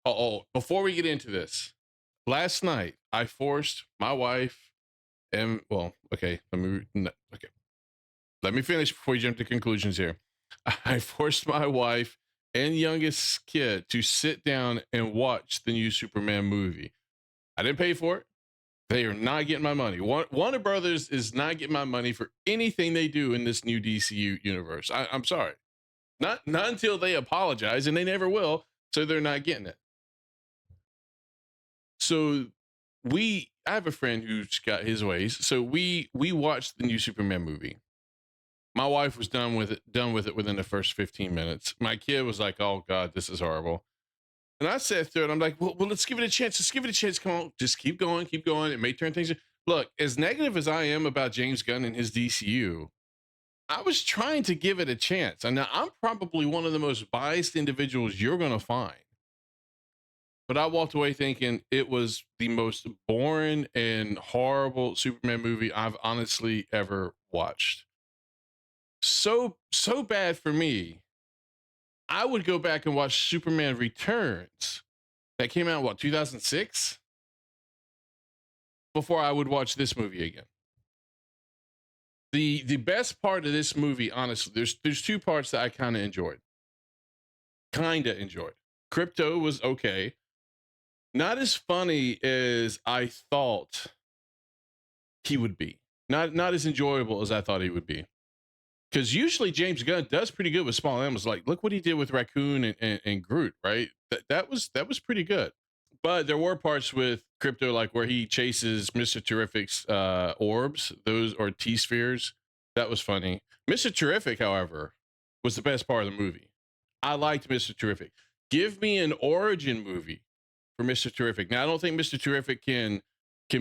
Before we get into this, last night I forced my wife and well, okay, okay, let me finish before you jump to conclusions here. I forced my wife and youngest kid to sit down and watch the new Superman movie. I didn't pay for it. They are not getting my money. Warner Brothers is not getting my money for anything they do in this new DCU universe. I'm sorry. Not until they apologize, and they never will. So they're not getting it. So I have a friend who's got his ways. So we watched the new Superman movie. My wife was done with it within the first 15 minutes. My kid was like, "Oh God, this is horrible." And I sat through it. I'm like, well, let's give it a chance. Let's give it a chance. Come on, just keep going, keep going. It may turn things. Look, as negative as I am about James Gunn and his DCU, I was trying to give it a chance. And now I'm probably one of the most biased individuals you're going to find. But I walked away thinking it was the most boring and horrible Superman movie I've honestly ever watched. So bad for me. I would go back and watch Superman Returns that came out what 2006 before I would watch this movie again. The best part of this movie, honestly, there's two parts that I kind of enjoyed. Crypto was okay. Not as funny as I thought he would be. Not as enjoyable as I thought he would be. Because usually James Gunn does pretty good with small animals. Like, look what he did with Raccoon and Groot, right? That was pretty good. But there were parts with Crypto, like where he chases Mr. Terrific's orbs, those or T spheres. That was funny. Mr. Terrific, however, was the best part of the movie. I liked Mr. Terrific. Give me an origin movie for Mr. Terrific. Now, I don't think Mr. Terrific can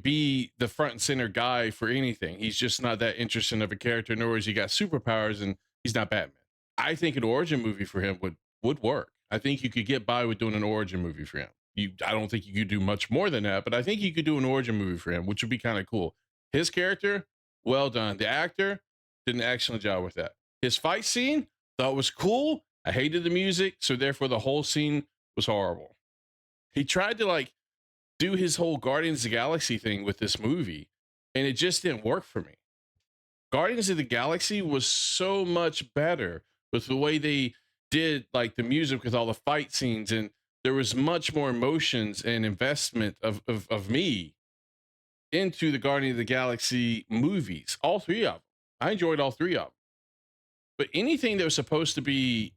be the front and center guy for anything. He's just not that interesting of a character, nor has he got superpowers, and he's not Batman. I think an origin movie for him would work. I think you could get by with doing an origin movie for him. I don't think you could do much more than that, but I think you could do an origin movie for him, which would be kind of cool. His character, well done. The actor did an excellent job with that. His fight scene, thought was cool. I hated the music, so therefore the whole scene was horrible. He tried to like do his whole Guardians of the Galaxy thing with this movie, and it just didn't work for me. Guardians of the Galaxy was so much better with the way they did like the music with all the fight scenes, and there was much more emotions and investment of me into the Guardian of the Galaxy movies, all three of them. I enjoyed all three of them. But anything that was supposed to be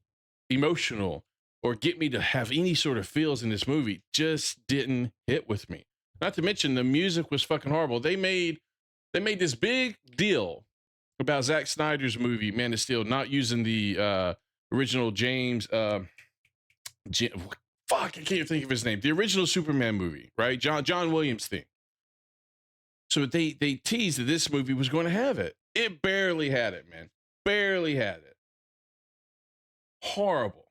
emotional or get me to have any sort of feels in this movie just didn't hit with me. Not to mention the music was fucking horrible. They made this big deal about Zack Snyder's movie Man of Steel not using the original fuck, I can't think of his name. The original Superman movie, right? John Williams theme. So they teased that this movie was going to have it. It barely had it, man. Barely had it. Horrible.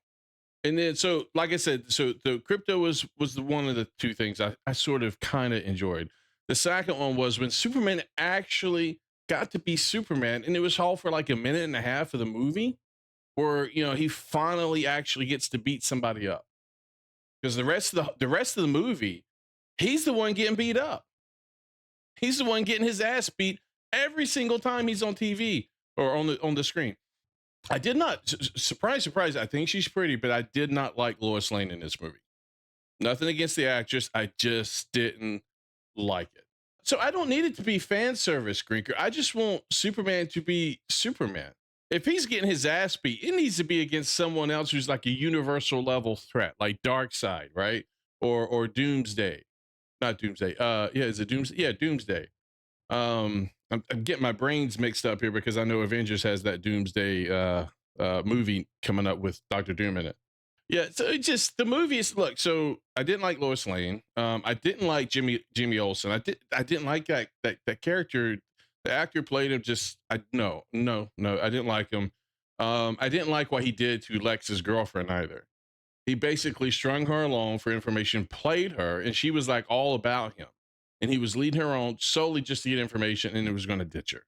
And then so like I said, so the Crypto was the one of the two things I sort of kind of enjoyed. The second one was when Superman actually got to be Superman, and it was all for like a minute and a half of the movie, where he finally actually gets to beat somebody up. Because the rest of the movie, he's the one getting beat up. He's the one getting his ass beat every single time he's on TV or on the screen. I did not surprise. I think she's pretty, but I did not like Lois Lane in this movie. Nothing against the actress, I just didn't like it. So I don't need it to be fan service, Grinker. I just want Superman to be Superman. If he's getting his ass beat, it needs to be against someone else who's like a universal level threat, like Darkseid, right? Or Doomsday. Not Doomsday. Yeah, is it Doomsday? Yeah, Doomsday. I'm getting my brains mixed up here because I know Avengers has that Doomsday movie coming up with Doctor Doom in it. Yeah, so it just the movie is look. So I didn't like Lois Lane. I didn't like Jimmy Olsen. I didn't like that character. The actor played him. Just no. I didn't like him. I didn't like what he did to Lex's girlfriend either. He basically strung her along for information, played her, and she was like all about him. And he was leading her on solely just to get information, and it was going to ditch her.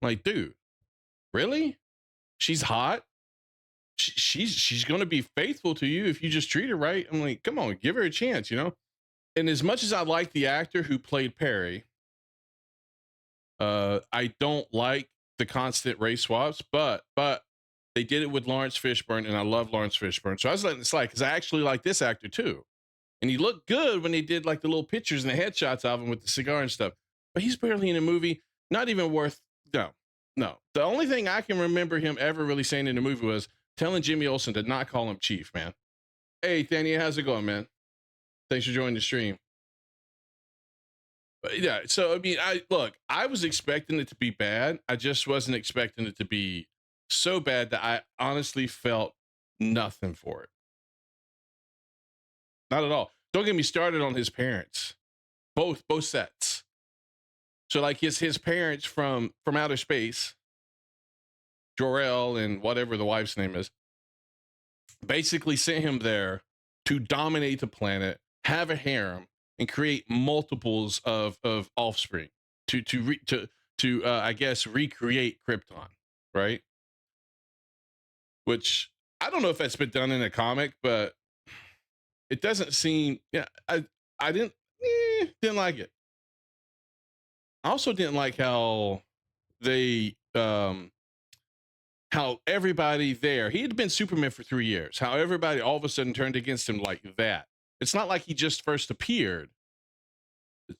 Like, dude, really? She's hot. she's going to be faithful to you if you just treat her right. I'm like, come on, give her a chance, you know. And as much as I like the actor who played Perry, I don't like the constant race swaps, but they did it with Lawrence Fishburne, and I love Lawrence Fishburne, so I was letting it slide because I actually like this actor too, and he looked good when they did like the little pictures and the headshots of him with the cigar and stuff. But he's barely in a movie, not even worth. No, no. The only thing I can remember him ever really saying in the movie was telling Jimmy Olsen to not call him Chief, man. Hey, Danny, how's it going, man? Thanks for joining the stream. But yeah, so I mean, I was expecting it to be bad. I just wasn't expecting it to be so bad that I honestly felt nothing for it. Not at all. Don't get me started on his parents. Both sets. So like his parents from outer space, Jor-El and whatever the wife's name is, basically sent him there to dominate the planet, have a harem, and create multiples of offspring to I guess recreate Krypton, right? Which I don't know if that's been done in a comic, but it doesn't seem. Yeah, I didn't like it. I also didn't like how they how everybody there, he had been Superman for 3 years, how everybody all of a sudden turned against him like that. It's not like he just first appeared.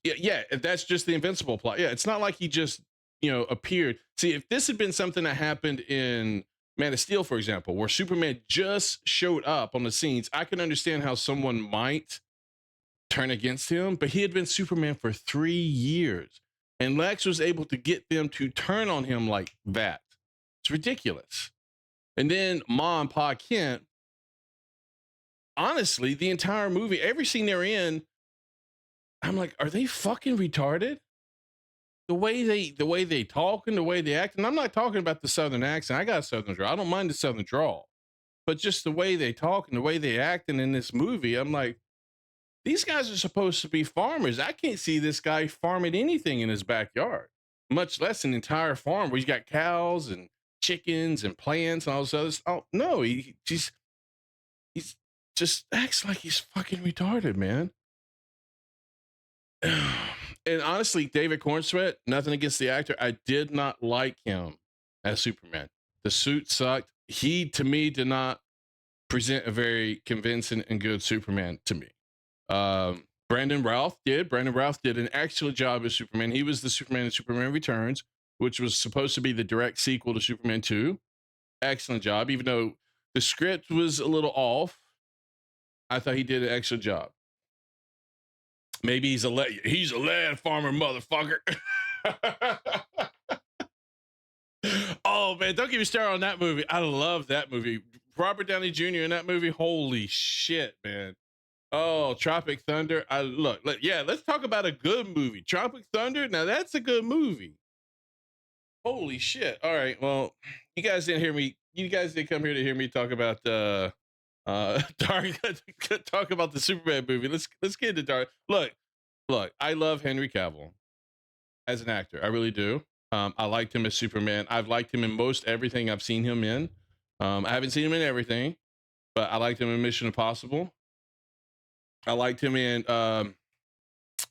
Yeah, that's just the Invincible plot. Yeah, it's not like he just, appeared. See, if this had been something that happened in Man of Steel, for example, where Superman just showed up on the scenes, I can understand how someone might turn against him, but he had been Superman for 3 years, and Lex was able to get them to turn on him like that. It's ridiculous. And then Ma and Pa Kent, honestly, the entire movie, every scene they're in, I'm like, are they fucking retarded? The way they talk and the way they act, and I'm not talking about the Southern accent. I got a Southern drawl. I don't mind the Southern drawl, but just the way they talk and the way they act, and in this movie, I'm like, these guys are supposed to be farmers. I can't see this guy farming anything in his backyard, much less an entire farm where he's got cows and chickens and plants and all this other stuff. Oh no, he's just acts like he's fucking retarded, man. And honestly, David Cornsweet, nothing against the actor, I did not like him as Superman. The suit sucked. He, to me, did not present a very convincing and good Superman to me. Brandon Routh did. Brandon Routh did an excellent job as Superman. He was the Superman in Superman Returns, which was supposed to be the direct sequel to Superman 2. Excellent job. Even though the script was a little off, I thought he did an excellent job. Maybe he's a land farmer, motherfucker. Oh man, don't get me started on that movie. I love that movie. Robert Downey Jr. in that movie. Holy shit, man. Oh, Tropic Thunder. Let's talk about a good movie. Tropic Thunder. Now that's a good movie. Holy shit. All right. Well, you guys didn't hear me. You guys didn't come here to hear me talk about talk about the Superman movie. Let's get into Dark. Look, I love Henry Cavill as an actor. I really do. I liked him as Superman. I've liked him in most everything I've seen him in. I haven't seen him in everything, but I liked him in Mission Impossible. I liked him in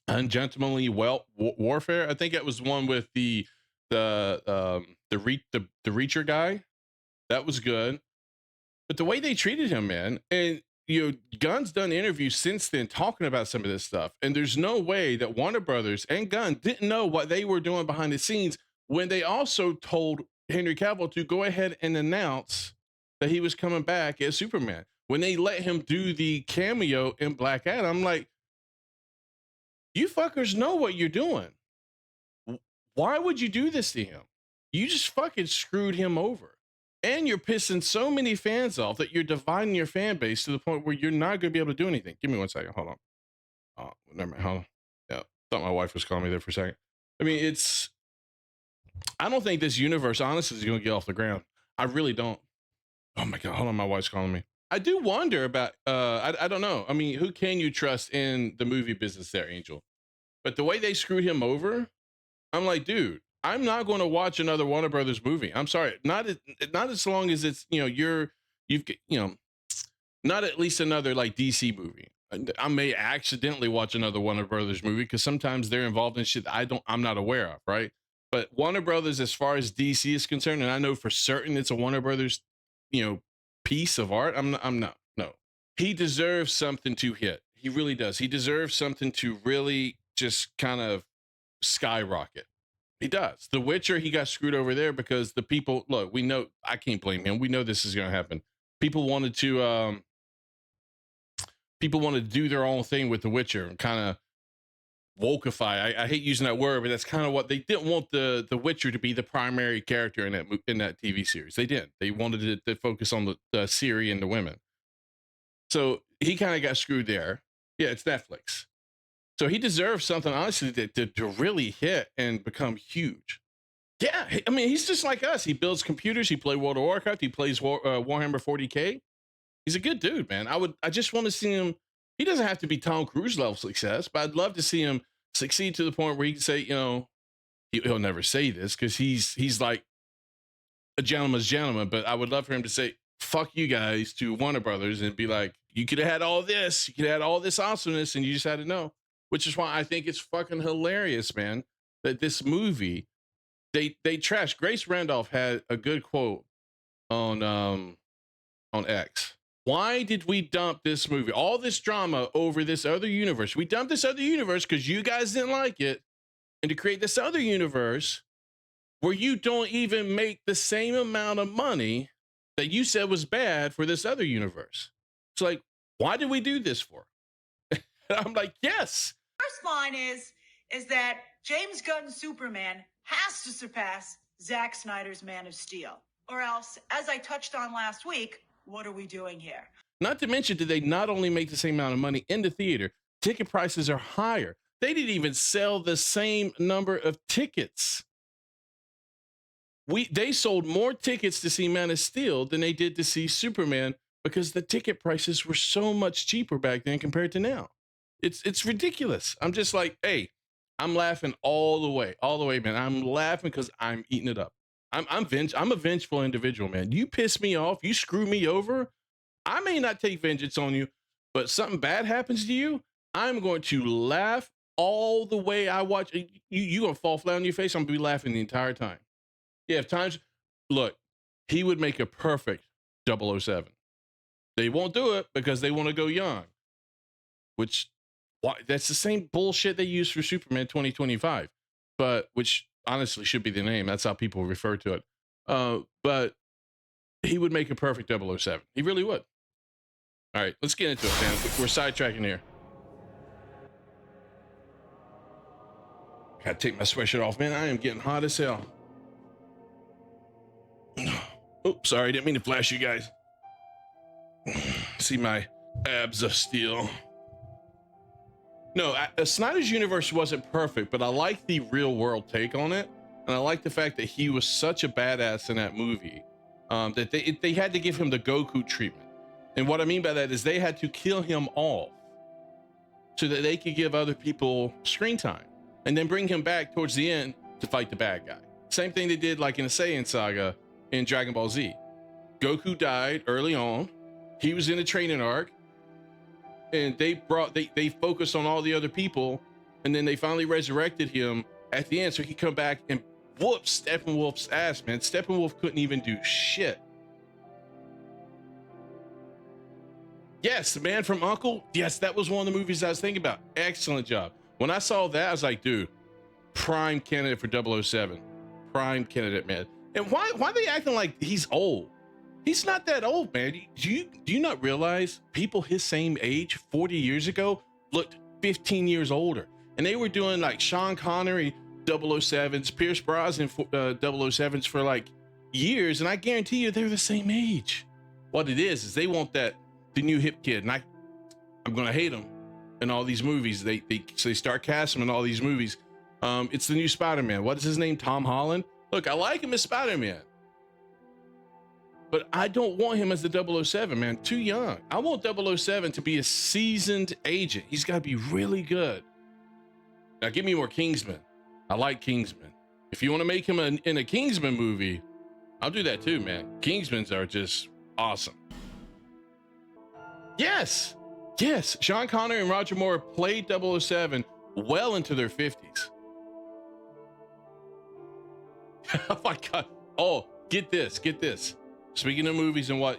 Ungentlemanly Warfare. I think that was one with the Reacher guy. That was good. But the way they treated him, man, and Gunn's done interviews since then talking about some of this stuff, and there's no way that Warner Brothers and Gunn didn't know what they were doing behind the scenes when they also told Henry Cavill to go ahead and announce that he was coming back as Superman. When they let him do the cameo in Black Adam, I'm like, you fuckers know what you're doing. Why would you do this to him? You just fucking screwed him over. And you're pissing so many fans off that you're dividing your fan base to the point where you're not going to be able to do anything. Give me 1 second. Hold on. Oh, never mind. Hold on. Yeah. Thought my wife was calling me there for a second. I mean, I don't think this universe, honestly, is going to get off the ground. I really don't. Oh my God. Hold on. My wife's calling me. I do wonder about, I don't know. I mean, who can you trust in the movie business there, Angel? But the way they screwed him over, I'm like, dude, I'm not going to watch another Warner Brothers movie. I'm sorry, not as long as it's you're you've not at least another like DC movie. I may accidentally watch another Warner Brothers movie because sometimes they're involved in shit I'm not aware of, right? But Warner Brothers, as far as DC is concerned, and I know for certain it's a Warner Brothers, piece of art. I'm not. No, he deserves something to hit. He really does. He deserves something to really just kind of skyrocket. He does. The Witcher, he got screwed over there because the people. Look, we know. I can't blame him. We know this is going to happen. People wanted to do their own thing with The Witcher and kind of wokeify. I hate using that word, but that's kind of what they didn't want the Witcher to be the primary character in that TV series. They didn't. They wanted it to focus on the Ciri and the women. So he kind of got screwed there. Yeah, it's Netflix. So he deserves something, honestly, to really hit and become huge. Yeah, I mean, he's just like us. He builds computers. He plays World of Warcraft. He plays Warhammer 40K. He's a good dude, man. I just want to see him. He doesn't have to be Tom Cruise level success, but I'd love to see him succeed to the point where he can say, he'll never say this because he's like a gentleman's gentleman, but I would love for him to say, fuck you guys to Warner Brothers and be like, you could have had all this, you could have had all this awesomeness and you just had to know, which is why I think it's fucking hilarious, man, that this movie, they trash. Grace Randolph had a good quote on X. Why did we dump this movie? All this drama over this other universe. We dumped this other universe because you guys didn't like it. And to create this other universe where you don't even make the same amount of money that you said was bad for this other universe. It's like, why did we do this for? And I'm like, yes. First line is that James Gunn's Superman has to surpass Zack Snyder's Man of Steel. Or else, as I touched on last week, what are we doing here? Not to mention, did they not only make the same amount of money in the theater, ticket prices are higher. They didn't even sell the same number of tickets. They sold more tickets to see Man of Steel than they did to see Superman because the ticket prices were so much cheaper back then compared to now. It's ridiculous. I'm just like, hey, I'm laughing all the way, man. I'm laughing because I'm eating it up. I'm a vengeful individual, man. You piss me off, you screw me over. I may not take vengeance on you, but something bad happens to you, I'm going to laugh all the way I watch. You gonna fall flat on your face. I'm gonna be laughing the entire time. Yeah, if times, look, he would make a perfect 007. They won't do it because they want to go young, that's the same bullshit they use for Superman 2025, but which honestly should be the name. That's how people refer to it. But he would make a perfect 007. He really would. All right, let's get into it, man. We're sidetracking here. Gotta take my sweatshirt off, man. I am getting hot as hell. Oops, sorry, didn't mean to flash you guys. See my abs of steel. No, Snyder's universe wasn't perfect, but I like the real world take on it. And I like the fact that he was such a badass in that movie that they had to give him the Goku treatment. And what I mean by that is they had to kill him off so that they could give other people screen time and then bring him back towards the end to fight the bad guy. Same thing they did like in the Saiyan saga in Dragon Ball Z. Goku died early on. He was in a training arc. And they focused on all the other people, and then they finally resurrected him at the end so he could come back and whoop Steppenwolf's ass, man. Steppenwolf couldn't even do shit. Yes, The Man from U.N.C.L.E. Yes, that was one of the movies I was thinking about. Excellent job. When I saw that, I was like, dude, prime candidate for 007. Prime candidate, man. And why are they acting like he's old? He's not that old, man. Do you not realize people his same age 40 years ago looked 15 years older? And they were doing like Sean Connery 007s, Pierce Brosnan 007s for like years. And I guarantee you they're the same age. What it is they want the new hip kid. And I'm going to hate him in all these movies. They start casting him in all these movies. It's the new Spider-Man. What is his name? Tom Holland. Look, I like him as Spider-Man. But I don't want him as the 007, man. Too young. I want 007 to be a seasoned agent. He's got to be really good. Now, give me more Kingsman. I like Kingsman. If you want to make him in a Kingsman movie, I'll do that too, man. Kingsmans are just Awesome. Yes. Yes. Sean Connery and Roger Moore played 007 well into their 50s. Oh my God. Oh, get this. Speaking of movies and what,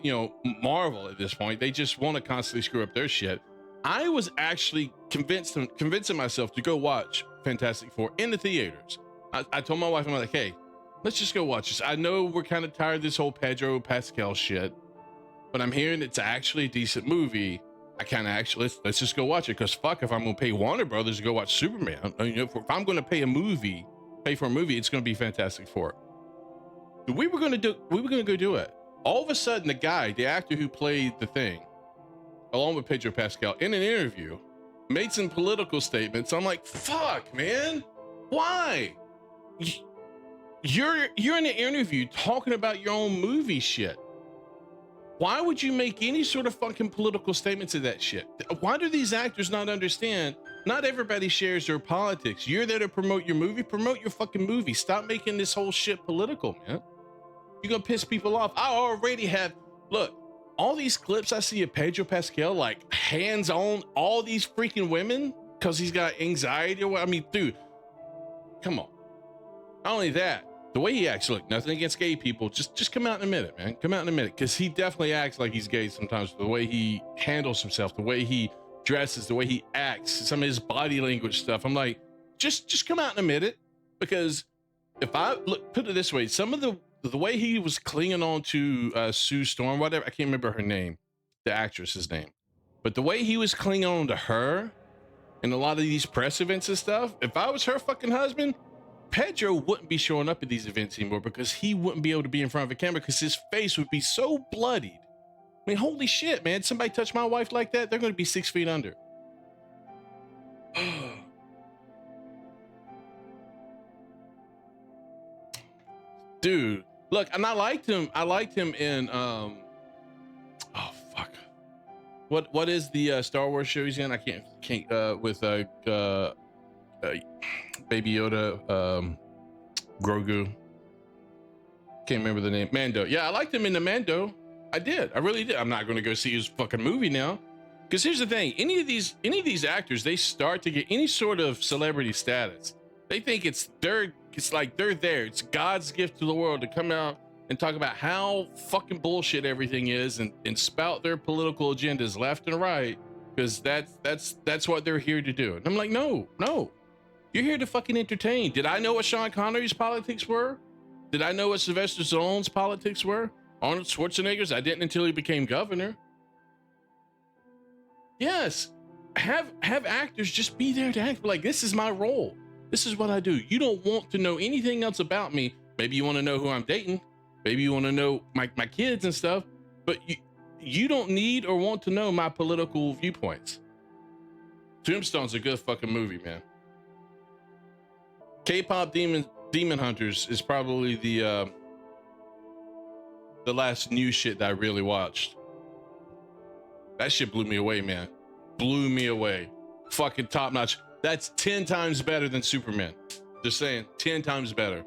Marvel at this point, they just want to constantly screw up their shit. I was actually convincing myself to go watch Fantastic Four in the theaters. I told my wife, I'm like, hey, let's just go watch this. I know we're kind of tired of this whole Pedro Pascal shit, but I'm hearing it's actually a decent movie. I kind of actually, let's just go watch it. Because fuck, if I'm going to pay Warner Brothers to go watch Superman, if I'm going to pay for a movie, it's going to be Fantastic Four. We were going to go do it. All of a sudden, the actor who played the Thing, along with Pedro Pascal, in an interview, made some political statements. I'm like, fuck, man, why? You're in an interview talking about your own movie shit. Why would you make any sort of fucking political statements of that shit? Why do these actors not understand? Not everybody shares their politics. You're there to promote your movie. Promote your fucking movie. Stop making this whole shit political, man. You're gonna piss people off. I already have, look, all these clips I see of Pedro Pascal, like hands on all these freaking women because he's got anxiety or what. I mean, dude, come on. Not only that, the way he acts, look, nothing against gay people. Just come out in a minute, man. Come out in a minute. Because he definitely acts like he's gay sometimes. The way he handles himself, the way he dresses, the way he acts, some of his body language stuff. I'm like, just come out in a minute. Because if I put it this way, some of the way he was clinging on to Sue Storm, whatever, I can't remember her name, the actress's name, but the way he was clinging on to her in a lot of these press events and stuff, if I was her fucking husband, Pedro wouldn't be showing up at these events anymore because he wouldn't be able to be in front of a camera because his face would be so bloodied. I mean, holy shit, man. Somebody touch my wife like that, they're going to be 6 feet under. Dude, look, and I liked him in oh fuck, what is the Star Wars show he's in? I can't with Baby Yoda, Grogu, can't remember the name. Mando. Yeah, I liked him in the Mando. I really did. I'm not going to go see his fucking movie now, because here's the thing, any of these actors, they start to get any sort of celebrity status, they think it's like they're there. It's God's gift to the world to come out and talk about how fucking bullshit everything is and spout their political agendas left and right, because that's what they're here to do. And I'm like, no, you're here to fucking entertain. Did I know what Sean Connery's politics were? Did I know what Sylvester Stallone's politics were? Arnold Schwarzenegger's? I didn't until he became governor. Yes, have actors just be there to act like, this is my role. This is what I do. You don't want to know anything else about me. Maybe you want to know who I'm dating. Maybe you want to know my kids and stuff, but you don't need or want to know my political viewpoints. Tombstone's a good fucking movie, man. K-pop Demon Hunters is probably the last new shit that I really watched. That shit blew me away, man. Blew me away. Fucking top notch. That's 10 times better than Superman. Just saying, 10 times better.